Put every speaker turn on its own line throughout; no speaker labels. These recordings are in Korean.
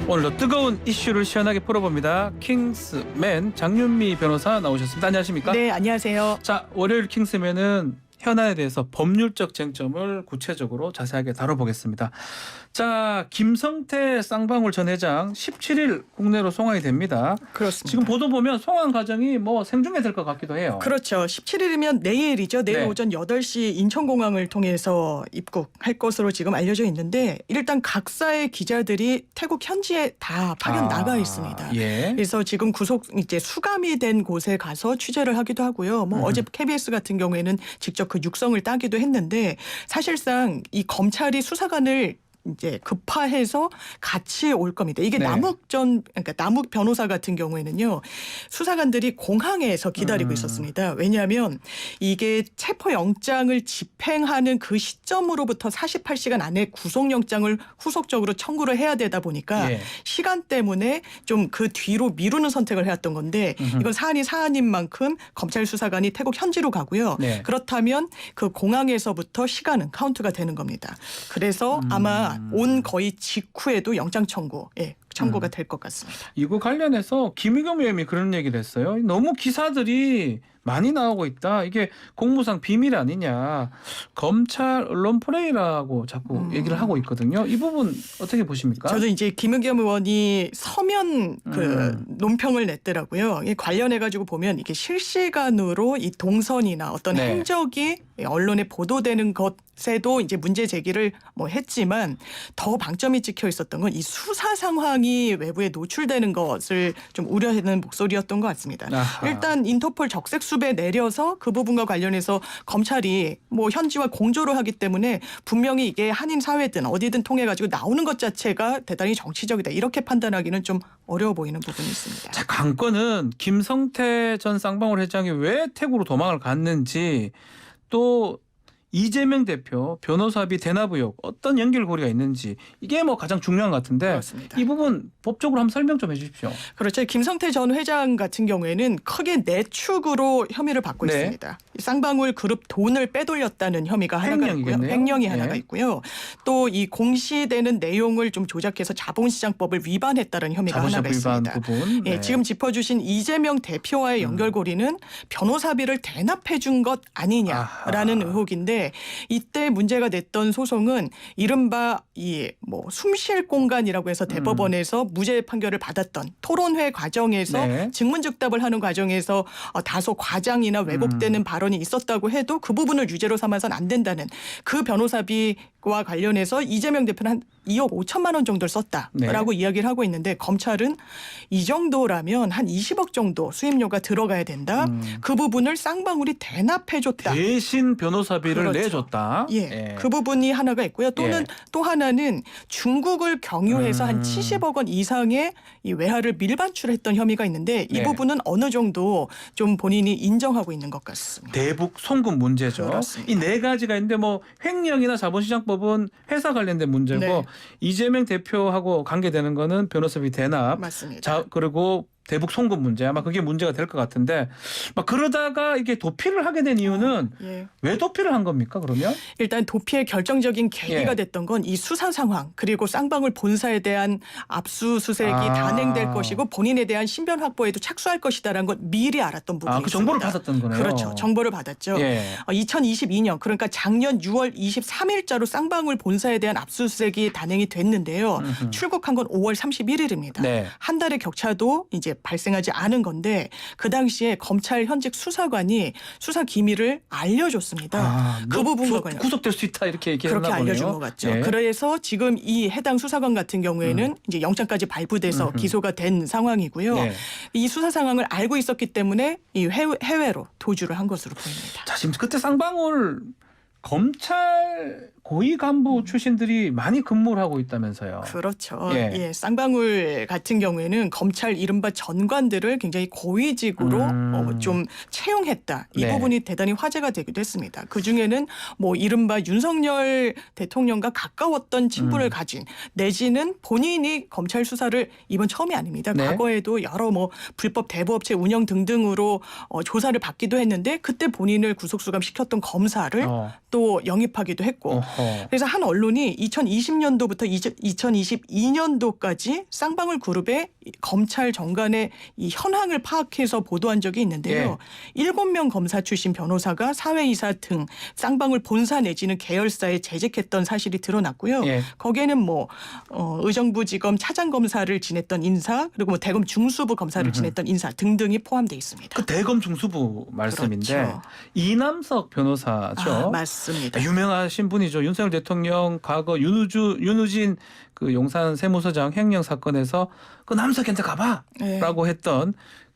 오늘도 뜨거운 이슈를 시원하게 풀어봅니다. 킹스맨 장윤미 변호사 나오셨습니다. 안녕하십니까?
네, 안녕하세요.
자, 월요일 킹스맨은 현안에 대해서 법률적 쟁점을 구체적으로 자세하게 다뤄보겠습니다. 자, 김성태 쌍방울 전 회장 17일 국내로 송환이 됩니다.
그렇습니다.
지금 보도 보면 송환 과정이 뭐 생중계될 것 같기도 해요.
그렇죠. 17일이면 내일이죠. 내일
네.
오전 8시 인천공항을 통해서 입국할 것으로 지금 알려져 있는데 일단 각사의 기자들이 태국 현지에 다 파견 나가 있습니다.
예.
그래서 지금 구속 이제 수감이 된 곳에 가서 취재를 하기도 하고요. 뭐 어제 KBS 같은 경우에는 직접 그 육성을 따기도 했는데 사실상 이 검찰이 수사관을 이제 급파해서 같이 올 겁니다. 이게
네.
그러니까 남욱 변호사 같은 경우에는요. 수사관들이 공항에서 기다리고 있었습니다. 왜냐하면 이게 체포영장을 집행하는 그 시점으로부터 48시간 안에 구속영장을 후속적으로 청구를 해야 되다 보니까
예.
시간 때문에 좀 그 뒤로 미루는 선택을 해왔던 건데 이건 사안이 사안인 만큼 검찰 수사관이 태국 현지로 가고요.
네.
그렇다면 그 공항에서부터 시간은 카운트가 되는 겁니다. 그래서 아마 온 거의 직후에도 영장 청구가 될 것 같습니다.
이거 관련해서 김의겸 의원이 그런 얘기를 했어요. 너무 기사들이 많이 나오고 있다. 이게 공무상 비밀 아니냐. 검찰 언론 플레이라고 자꾸 얘기를 하고 있거든요. 이 부분 어떻게 보십니까?
저도 이제 김의겸 의원이 서면 그 논평을 냈더라고요. 이 관련해가지고 보면 이게 실시간으로 이 동선이나 어떤
네.
행적이 언론에 보도되는 것에도 이제 문제 제기를 뭐 했지만 더 방점이 찍혀 있었던 건 이 수사 상황이 외부에 노출되는 것을 좀 우려하는 목소리였던 것 같습니다.
아하.
일단 인터폴 적색 수배 내려서 그 부분과 관련해서 검찰이 뭐 현지와 공조를 하기 때문에 분명히 이게 한인 사회든 어디든 통해 가지고 나오는 것 자체가 대단히 정치적이다. 이렇게 판단하기는 좀 어려워 보이는 부분이 있습니다.
자, 관건은 김성태 전 쌍방울 회장이 왜 태국으로 도망을 갔는지 또 이재명 대표 변호사비 대납 의혹 어떤 연결고리가 있는지 이게 뭐 가장 중요한 것 같은데
그렇습니다.
이 부분 법적으로 한번 설명 좀 해 주십시오.
그렇죠. 김성태 전 회장 같은 경우에는 크게 네 축으로 혐의를 받고
네.
있습니다. 쌍방울 그룹 돈을 빼돌렸다는 혐의가 하나가 있고요.
횡령이겠네요.
횡령이
네.
하나가 있고요. 또 이 공시되는 내용을 좀 조작해서 자본시장법을 위반했다는 혐의가
자본시장
하나가
위반
있습니다.
부분.
예, 지금 짚어주신 이재명 대표와의 연결고리는 변호사비를 대납해 준 것 아니냐라는
아하.
의혹인데 이때 문제가 됐던 소송은 이른바 이 뭐 숨쉴 공간이라고 해서 대법원에서 무죄 판결을 받았던 토론회 과정에서
네.
증문즉답을 하는 과정에서 다소 과장이나 왜곡되는 발언이 있었다고 해도 그 부분을 유죄로 삼아서는 안 된다는 그 변호사비와 관련해서 이재명 대표는 한 2억 5천만 원 정도를 썼다라고 이야기를 하고 있는데 검찰은 이 정도라면 한 20억 정도 수임료가 들어가야 된다. 그 부분을 쌍방울이 대납해줬다.
대신 변호사비를
그렇죠.
내줬다.
예, 그 부분이 하나가 있고요. 또는 또 하나는 중국을 경유해서 한 70억 원 이상의 이 외화를 밀반출했던 혐의가 있는데 이
네.
부분은 어느 정도 좀 본인이 인정하고 있는 것 같습니다.
대북 송금 문제죠.
그렇습니다.
이 네 가지가 있는데 뭐 횡령이나 자본시장법은 회사 관련된 문제고
네.
이재명 대표하고 관계되는 거는 변호사비 대납.
맞습니다.
자, 그리고 대북 송금 문제 아마 그게 문제가 될 것 같은데 막 그러다가 이게 도피를 하게 된 이유는
예.
왜 도피를 한 겁니까 그러면?
일단 도피의 결정적인 계기가
예.
됐던 건 이 수사 상황 그리고 쌍방울 본사에 대한 압수수색이 단행될 것이고 본인에 대한 신변 확보에도 착수할 것이다라는 걸 미리 알았던 부분이
그
있습니다.
정보를 받았던 거네요.
그렇죠. 정보를 받았죠.
예.
2022년 그러니까 작년 6월 23일자로 쌍방울 본사에 대한 압수수색이 단행이 됐는데요. 출국한 건 5월 31일입니다.
네.
한 달의 격차도 이제 발생하지 않은 건데 그 당시에 검찰 현직 수사관이 수사 기밀을 알려줬습니다. 그 부분과 관련
구속될 수 있다 이렇게 얘기했나
그렇게
보네요.
알려준 것 같죠.
예.
그래서 지금 이 해당 수사관 같은 경우에는 이제 영장까지 발부돼서 기소가 된 상황이고요.
네.
이 수사 상황을 알고 있었기 때문에 이 해외로 도주를 한 것으로 보입니다.
자, 지금 그때 쌍방울 검찰 고위 간부 출신들이 많이 근무를 하고 있다면서요.
그렇죠.
예.
예, 쌍방울 같은 경우에는 검찰 이른바 전관들을 굉장히 고위직으로 좀 채용했다. 이
네.
부분이 대단히 화제가 되기도 했습니다. 그중에는 뭐 이른바 윤석열 대통령과 가까웠던 친분을 가진 내지는 본인이 검찰 수사를 이번 처음이 아닙니다.
네.
과거에도 여러 뭐 불법 대부업체 운영 등등으로 조사를 받기도 했는데 그때 본인을 구속수감 시켰던 검사를 또 영입하기도 했고
어허.
그래서 한 언론이 2020년도부터 2022년도까지 쌍방울 그룹의 검찰 정관의 이 현황을 파악해서 보도한 적이 있는데요. 7명 검사 출신 변호사가 사회이사 등 쌍방울 본사 내지는 계열사에 재직했던 사실이 드러났고요.
예.
거기에는 뭐 의정부지검 차장검사를 지냈던 인사 그리고 뭐 대검 중수부 검사를 지냈던 인사 등등이 포함돼 있습니다.
그 대검 중수부 말씀인데
그렇죠.
이남석 변호사죠.
맞습니다.
유명하신 분이죠. 윤석열 대통령 과거 윤우진 그 용산 세무서장 횡령 사건에서 그 남석한테 가봐라고
네.
했던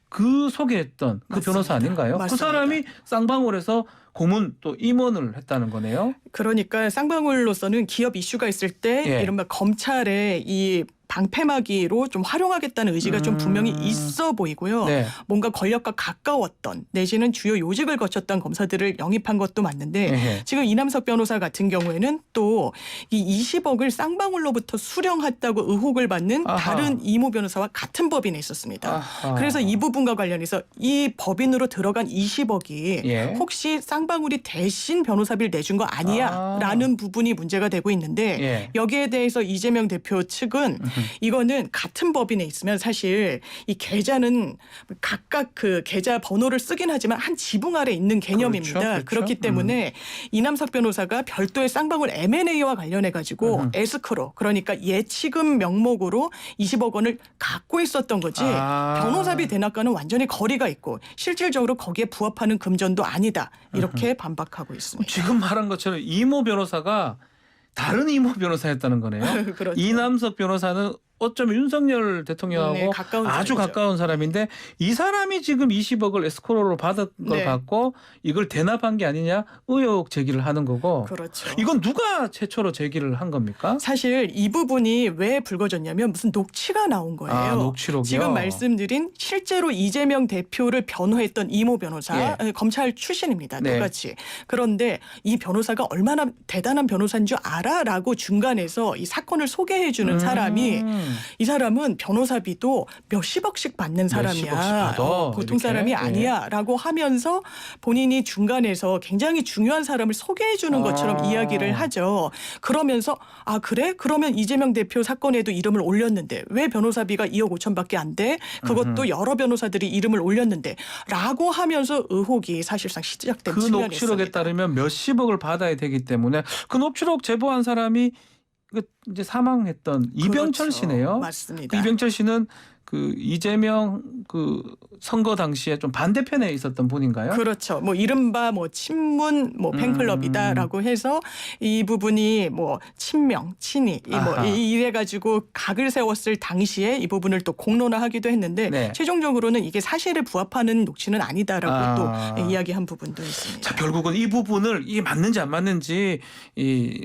그 소개했던 그
맞습니다.
변호사 아닌가요?
맞습니다.
그 사람이 쌍방울에서 고문 또 임원을 했다는 거네요.
그러니까 쌍방울로서는 기업 이슈가 있을 때
예.
이른바 검찰의 이 방패막이로 좀 활용하겠다는 의지가 좀 분명히 있어 보이고요.
네.
뭔가 권력과 가까웠던 내지는 주요 요직을 거쳤던 검사들을 영입한 것도 맞는데
에헤.
지금 이남석 변호사 같은 경우에는 또 이 20억을 쌍방울로부터 수령했다고 의혹을 받는
아하.
다른 이모 변호사와 같은 법인에 있었습니다.
아하.
그래서 이 부분과 관련해서 이 법인으로 들어간 20억이
예.
혹시 쌍방울이 대신 변호사비를 내준 거 아니야? 라는 부분이 문제가 되고 있는데
예.
여기에 대해서 이재명 대표 측은 이거는 같은 법인에 있으면 사실 이 계좌는 각각 그 계좌 번호를 쓰긴 하지만 한 지붕 아래 있는 개념입니다.
그렇죠.
그렇기 때문에 이남석 변호사가 별도의 쌍방울 M&A와 관련해 가지고 에스크로 그러니까 예치금 명목으로 20억 원을 갖고 있었던 거지 변호사비 대납과는 완전히 거리가 있고 실질적으로 거기에 부합하는 금전도 아니다. 이렇게 반박하고 있습니다.
지금 말한 것처럼 이모 변호사가 다른 이모 변호사였다는 거네요.
그렇죠.
이남석 변호사는 어쩌면 윤석열 대통령하고
네, 가까운
아주
사람이죠.
가까운 사람인데 이 사람이 지금 20억을 에스코로로 받은 걸
네.
갖고 이걸 대납한 게 아니냐 의혹 제기를 하는 거고
그렇죠.
이건 누가 최초로 제기를 한 겁니까?
사실 이 부분이 왜 불거졌냐면 무슨 녹취가 나온 거예요.
아, 녹취록이요?
지금 말씀드린 실제로 이재명 대표를 변호했던 이모 변호사 검찰 출신입니다.
네.
똑같이. 그런데 이 변호사가 얼마나 대단한 변호사인 줄 알아라고 중간에서 이 사건을 소개해 주는 사람이 이 사람은 변호사비도 몇십억씩 받는
몇십억씩
사람이야.
받아,
보통
이렇게?
사람이 아니야라고 하면서 본인이 중간에서 굉장히 중요한 사람을 소개해 주는 것처럼 이야기를 하죠. 그러면서 아 그래? 그러면 이재명 대표 사건에도 이름을 올렸는데 왜 변호사비가 2억 5천밖에 안 돼? 그것도 여러 변호사들이 이름을 올렸는데 라고 하면서 의혹이 사실상 시작된
그
측면이
녹취록에
있습니다.
따르면 몇십억을 받아야 되기 때문에 그 녹취록 제보한 사람이 그 이제 사망했던 이병철
그렇죠.
씨네요.
맞습니다.
그 이병철 씨는 그 이재명 그 선거 당시에 좀 반대편에 있었던 분인가요?
그렇죠. 뭐 이른바 뭐 친문 뭐 팬클럽이다라고 해서 이 부분이 뭐 친명, 친이
아하.
이래 가지고 각을 세웠을 당시에 이 부분을 또 공론화하기도 했는데
네.
최종적으로는 이게 사실에 부합하는 녹취는 아니다라고
아.
또 이야기한 부분도 있습니다.
자, 결국은 이 부분을 이게 맞는지 안 맞는지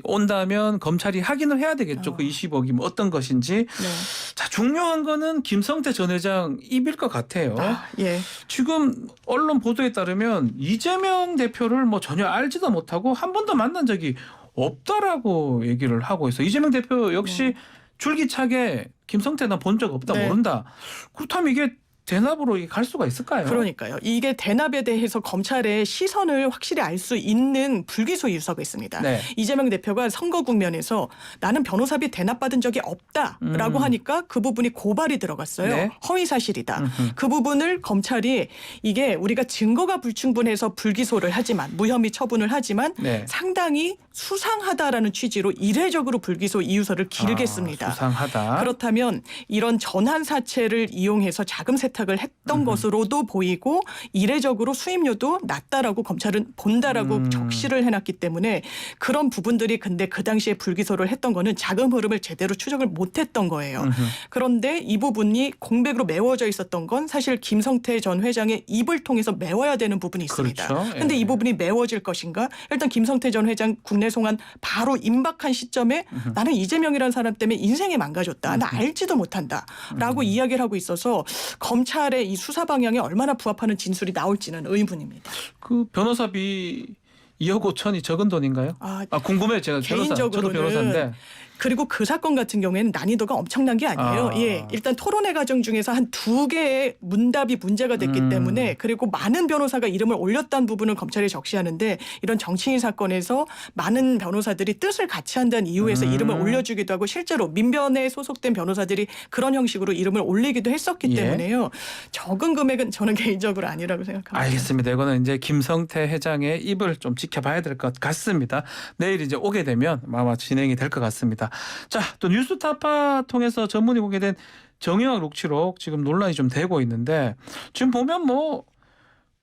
온다면 검찰이 확인을 해야 되겠죠. 그 20억이 뭐 어떤 것인지.
네.
자, 중요한 거는 김성태 전 회장 입일 것 같아요.
예.
지금 언론 보도에 따르면 이재명 대표를 뭐 전혀 알지도 못하고 한 번도 만난 적이 없다라고 얘기를 하고 있어요. 이재명 대표 역시 줄기차게 김성태 나 본 적 없다
네.
모른다. 그렇다면 이게 대납으로 갈 수가 있을까요?
그러니까요. 이게 대납에 대해서 검찰의 시선을 확실히 알 수 있는 불기소 유서가 있습니다.
네.
이재명 대표가 선거 국면에서 나는 변호사비 대납받은 적이 없다라고 하니까 그 부분이 고발이 들어갔어요.
네.
허위 사실이다. 그 부분을 검찰이 이게 우리가 증거가 불충분해서 불기소를 하지만 무혐의 처분을 하지만
네.
상당히 수상하다라는 취지로 이례적으로 불기소 이유서를 길게 씁니다.
수상하다.
그렇다면 이런 전환 사채를 이용해서 자금 세탁을 했던 것으로도 보이고 이례적으로 수임료도 낮다라고 검찰은 본다라고 적시를 해놨기 때문에 그런 부분들이 근데 그 당시에 불기소를 했던 거는 자금 흐름을 제대로 추적을 못했던 거예요. 그런데 이 부분이 공백으로 메워져 있었던 건 사실 김성태 전 회장의 입을 통해서 메워야 되는 부분이 있습니다.
그렇죠.
그런데
예.
이 부분이 메워질 것인가? 일단 김성태 전 회장 국내 송환 바로 임박한 시점에 나는 이재명이라는 사람 때문에 인생이 망가졌다. 나 알지도 못한다. 라고 이야기를 하고 있어서 검찰의 이 수사 방향에 얼마나 부합하는 진술이 나올지는 의문입니다.
그 변호사비 2억 5천이 적은 돈인가요? 궁금해요. 제가 변호사, 저도
개인적으로는
변호사인데.
그리고 그 사건 같은 경우에는 난이도가 엄청난 게 아니에요. 예, 일단 토론회 과정 중에서 한 2개의 문답이 문제가 됐기 때문에 그리고 많은 변호사가 이름을 올렸다는 부분을 검찰이 적시하는데 이런 정치인 사건에서 많은 변호사들이 뜻을 같이 한다는 이유에서 이름을 올려주기도 하고 실제로 민변에 소속된 변호사들이 그런 형식으로 이름을 올리기도 했었기
예.
때문에요. 적은 금액은 저는 개인적으로 아니라고 생각합니다.
알겠습니다. 이거는 이제 김성태 회장의 입을 좀 지켜봐야 될 것 같습니다. 내일 이제 오게 되면 아마 진행이 될 것 같습니다. 자, 또 뉴스타파 통해서 전문이 공개된 정의학 녹취록 지금 논란이 좀 되고 있는데 지금 보면 뭐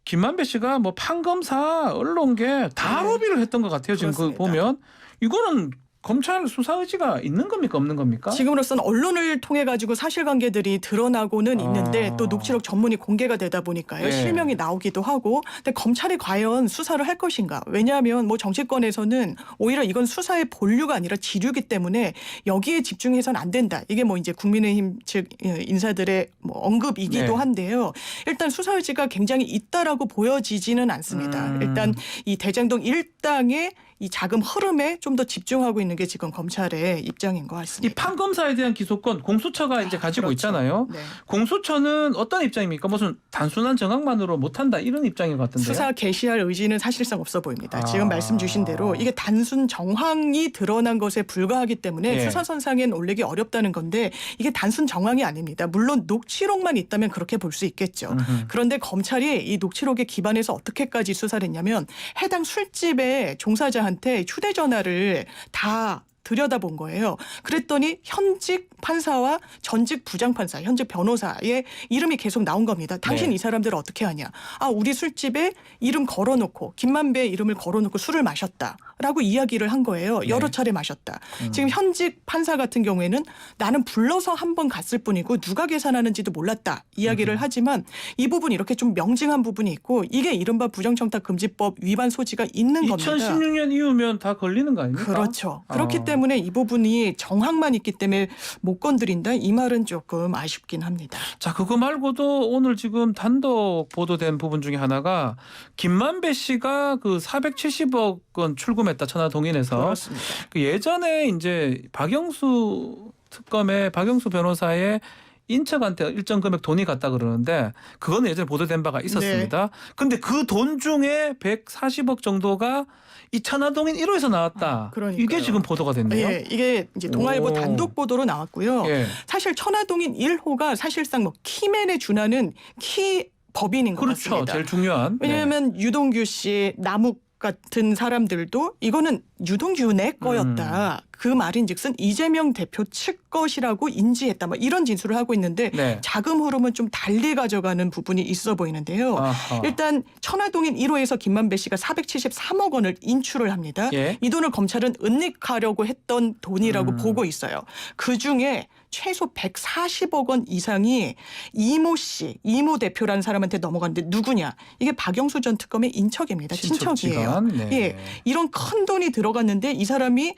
김만배 씨가 뭐 판검사, 언론계 다 로비를 했던 것 같아요. 지금 그
그렇습니다.
보면 이거는 검찰 수사 의지가 있는 겁니까 없는 겁니까?
지금으로서는 언론을 통해 가지고 사실관계들이 드러나고는 있는데 또 녹취록 전문이 공개가 되다 보니까요.
네.
실명이 나오기도 하고 근데 검찰이 과연 수사를 할 것인가. 왜냐하면 뭐 정치권에서는 오히려 이건 수사의 본류가 아니라 지류기 때문에 여기에 집중해서는 안 된다. 이게 뭐 이제 국민의힘 측 인사들의 뭐 언급이기도
네.
한데요. 일단 수사 의지가 굉장히 있다라고 보여지지는 않습니다. 일단 이 대장동 일당의 이 자금 흐름에 좀 더 집중하고 있는 게 지금 검찰의 입장인 것
이
같습니다.
판검사에 대한 기소권 공수처가 이제 가지고
그렇죠.
있잖아요.
네.
공수처는 어떤 입장입니까? 무슨 단순한 정황만으로 못한다 이런 입장인 것 같은데요.
수사 개시할 의지는 사실상 없어 보입니다.
아.
지금 말씀 주신 대로 이게 단순 정황이 드러난 것에 불과하기 때문에
예.
수사선상엔 올리기 어렵다는 건데 이게 단순 정황이 아닙니다. 물론 녹취록만 있다면 그렇게 볼 수 있겠죠. 그런데 검찰이 이 녹취록에 기반해서 어떻게까지 수사를 했냐면 해당 술집의 종사자한테 휴대전화를 다 들여다본 거예요. 그랬더니 현직 판사와 전직 부장판사, 현직 변호사의 이름이 계속 나온 겁니다. 당신
네.
이 사람들을 어떻게 하냐. 아, 우리 술집에 이름 걸어놓고 김만배의 이름을 걸어놓고 술을 마셨다라고 이야기를 한 거예요. 여러 차례 마셨다. 지금 현직 판사 같은 경우에는 나는 불러서 한 번 갔을 뿐이고 누가 계산하는지도 몰랐다 이야기를 하지만 이 부분 이렇게 좀 명징한 부분이 있고 이게 이른바 부정청탁금지법 위반 소지가 있는 겁니다.
2016년 이후면 다 걸리는 거 아닙니까?
그렇죠. 그렇기 때문에 이 부분이 정황만 있기 때문에 못 건드린다 이 말은 조금 아쉽긴 합니다.
자, 그거 말고도 오늘 지금 단독 보도된 부분 중에 하나가 김만배 씨가 그 470억 원 출금했다 천화동인에서
그렇습니다.
그 예전에 이제 박영수 특검의 박영수 변호사의 인척한테 일정 금액 돈이 갔다 그러는데 그거는 예전에 보도된 바가 있었습니다. 근데 그 돈 중에 140억 정도가 이 천화동인 1호에서 나왔다.
그러니까요.
이게 지금 보도가 됐네요.
예, 이게 이제 동아일보
오.
단독 보도로 나왔고요.
예.
사실 천화동인 1호가 사실상 뭐 키맨에 준하는 키 법인인 것
그렇죠.
같습니다.
제일 중요한.
왜냐하면 유동규 씨, 남욱 같은 사람들도 이거는 유동규네 거였다. 그 말인즉슨 이재명 대표 측 것이라고 인지했다. 뭐 이런 진술을 하고 있는데
네.
자금 흐름은 좀 달리 가져가는 부분이 있어 보이는데요.
아하.
일단 천화동인 1호에서 김만배 씨가 473억 원을 인출을 합니다.
예.
이 돈을 검찰은 은닉하려고 했던 돈이라고 보고 있어요. 그중에 최소 140억 원 이상이 이모 씨, 이모 대표라는 사람한테 넘어갔는데 누구냐? 이게 박영수 전 특검의 인척입니다. 친척이에요.
친척지간. 네.
예, 이런 큰 돈이 들어갔는데 이 사람이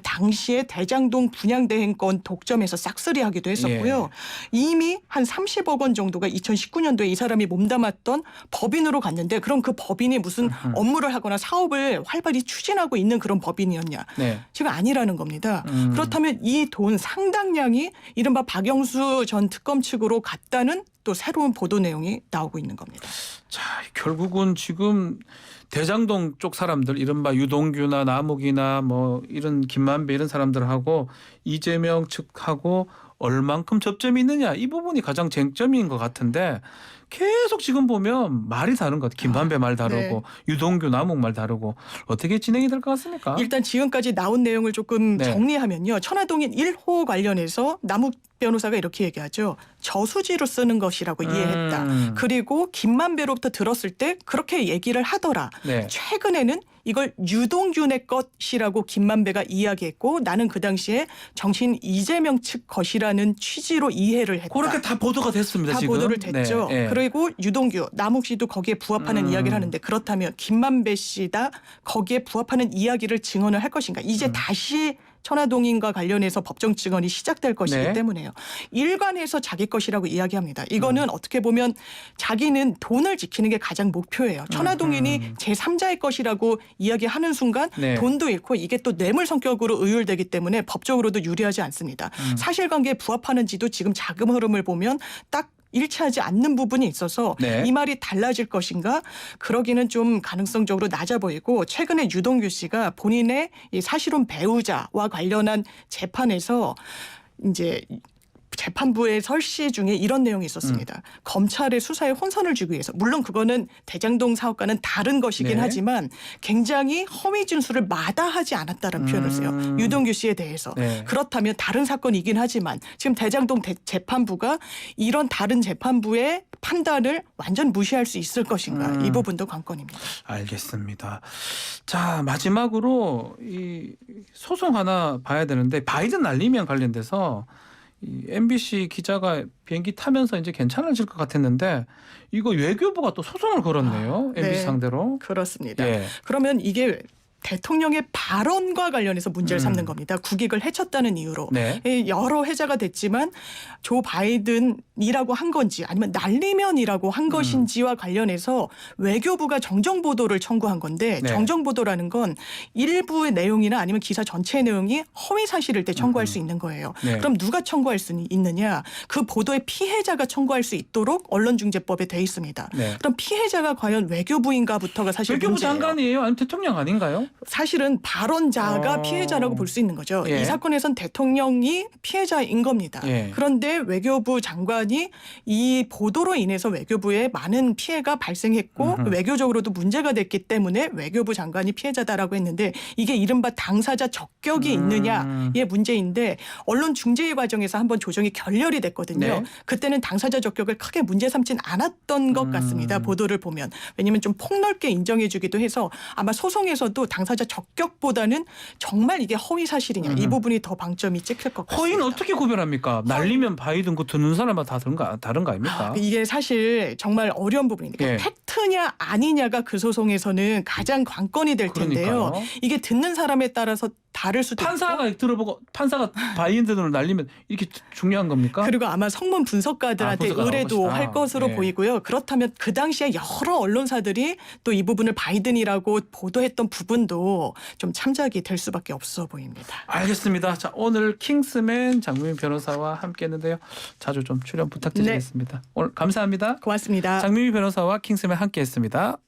당시에 대장동 분양대행권 독점에서 싹쓸이하기도 했었고요. 이미 한 30억 원 정도가 2019년도에 이 사람이 몸담았던 법인으로 갔는데 그럼 그 법인이 무슨 업무를 하거나 사업을 활발히 추진하고 있는 그런 법인이었냐?
네.
지금 아니라는 겁니다. 그렇다면 이 돈 상당량이 이른바 박영수 전 특검 측으로 갔다는 또 새로운 보도 내용이 나오고 있는 겁니다.
자, 결국은 지금 대장동 쪽 사람들 이른바 유동규나 남욱이나 뭐 이런 김만배 이런 사람들하고 이재명 측하고 얼만큼 접점이 있느냐 이 부분이 가장 쟁점인 것 같은데 계속 지금 보면 말이 다른 것 같아요. 김만배 말 다르고 유동규 남욱 말 다르고 어떻게 진행이 될 것 같습니까?
일단 지금까지 나온 내용을 조금
네.
정리하면요. 천화동인 1호 관련해서 남욱 변호사가 이렇게 얘기하죠. 저수지로 쓰는 것이라고 이해했다. 그리고 김만배로부터 들었을 때 그렇게 얘기를 하더라.
네.
최근에는 이걸 유동균의 것이라고 김만배가 이야기했고 나는 그 당시에 정치인 이재명 측 것이라는 취지로 이해를 했다.
그렇게 다 보도가 됐습니다.
다
지금.
보도를 됐죠.
네. 네.
그리고 유동규, 남욱 씨도 거기에 부합하는 이야기를 하는데 그렇다면 김만배 씨다 거기에 부합하는 이야기를 증언을 할 것인가. 이제 다시 천화동인과 관련해서 법정 증언이 시작될 것이기
네.
때문에요. 일관해서 자기 것이라고 이야기합니다. 이거는 어떻게 보면 자기는 돈을 지키는 게 가장 목표예요. 천화동인이 제3자의 것이라고 이야기하는 순간
네.
돈도 잃고 이게 또 뇌물 성격으로 의율되기 때문에 법적으로도 유리하지 않습니다. 사실관계에 부합하는지도 지금 자금 흐름을 보면 딱 일치하지 않는 부분이 있어서
네.
이 말이 달라질 것인가 그러기는 좀 가능성적으로 낮아 보이고 최근에 유동규 씨가 본인의 이 사실혼 배우자와 관련한 재판에서 이제 재판부의 설시 중에 이런 내용이 있었습니다. 검찰의 수사에 혼선을 주기 위해서 물론 그거는 대장동 사업과는 다른 것이긴
네.
하지만 굉장히 허위 진술을 마다하지 않았다는 표현을 써요. 유동규 씨에 대해서.
네.
그렇다면 다른 사건이긴 하지만 지금 대장동 재판부가 이런 다른 재판부의 판단을 완전 무시할 수 있을 것인가 이 부분도 관건입니다.
알겠습니다. 자, 마지막으로 이 소송 하나 봐야 되는데 바이든 날리면 관련돼서 이 MBC 기자가 비행기 타면서 이제 괜찮아질 것 같았는데 이거 외교부가 또 소송을 걸었네요. MBC
네.
상대로.
그렇습니다.
예.
그러면 이게 대통령의 발언과 관련해서 문제를 삼는 겁니다. 국익을 해쳤다는 이유로.
네.
여러 회자가 됐지만 조 바이든이라고 한 건지 아니면 날리면이라고 한 것인지와 관련해서 외교부가 정정보도를 청구한 건데
네.
정정보도라는 건 일부의 내용이나 아니면 기사 전체의 내용이 허위사실일 때 청구할 수 있는 거예요.
네.
그럼 누가 청구할 수 있느냐. 그 보도의 피해자가 청구할 수 있도록 언론중재법에 돼 있습니다.
네.
그럼 피해자가 과연 외교부인가부터가 사실
외교부
문제예요.
장관이에요? 아니면 대통령 아닌가요?
사실은 발언자가 피해자라고 볼 수 있는 거죠.
예.
이 사건에선 대통령이 피해자인 겁니다.
예.
그런데 외교부 장관이 이 보도로 인해서 외교부에 많은 피해가 발생했고 외교적으로도 문제가 됐기 때문에 외교부 장관이 피해자다라고 했는데 이게 이른바 당사자 적격이 있느냐의 문제인데 언론 중재 과정에서 한번 조정이 결렬이 됐거든요.
네.
그때는 당사자 적격을 크게 문제 삼진 않았던 것 같습니다. 보도를 보면. 왜냐하면 좀 폭넓게 인정해 주기도 해서 아마 소송에서도 당사자 적격보다는 정말 이게 허위 사실이냐 이 부분이 더 방점이 찍힐 것 같습니다.
허위는 어떻게 구별합니까? 날리면 바이든 그 듣는 사람마다 다른 거 아닙니까?
이게 사실 정말 어려운 부분이니까
예.
팩트냐 아니냐가 그 소송에서는 가장 관건이 될 텐데요.
그러니까요.
이게 듣는 사람에 따라서 다를 수도 있고
판사가 들어보고 판사가 바이든을 날리면 이렇게 중요한 겁니까?
그리고 아마 성문 분석가들한테
분석가
의뢰도
나올 것이다.
할 것으로
네.
보이고요. 그렇다면 그 당시에 여러 언론사들이 또 이 부분을 바이든이라고 보도했던 부분도 좀 참작이 될 수밖에 없어 보입니다.
알겠습니다. 자, 오늘 킹스맨 장미민 변호사와 함께했는데요. 자주 좀 출연 부탁드리겠습니다. 오늘 감사합니다.
고맙습니다.
장미민 변호사와 킹스맨 함께했습니다.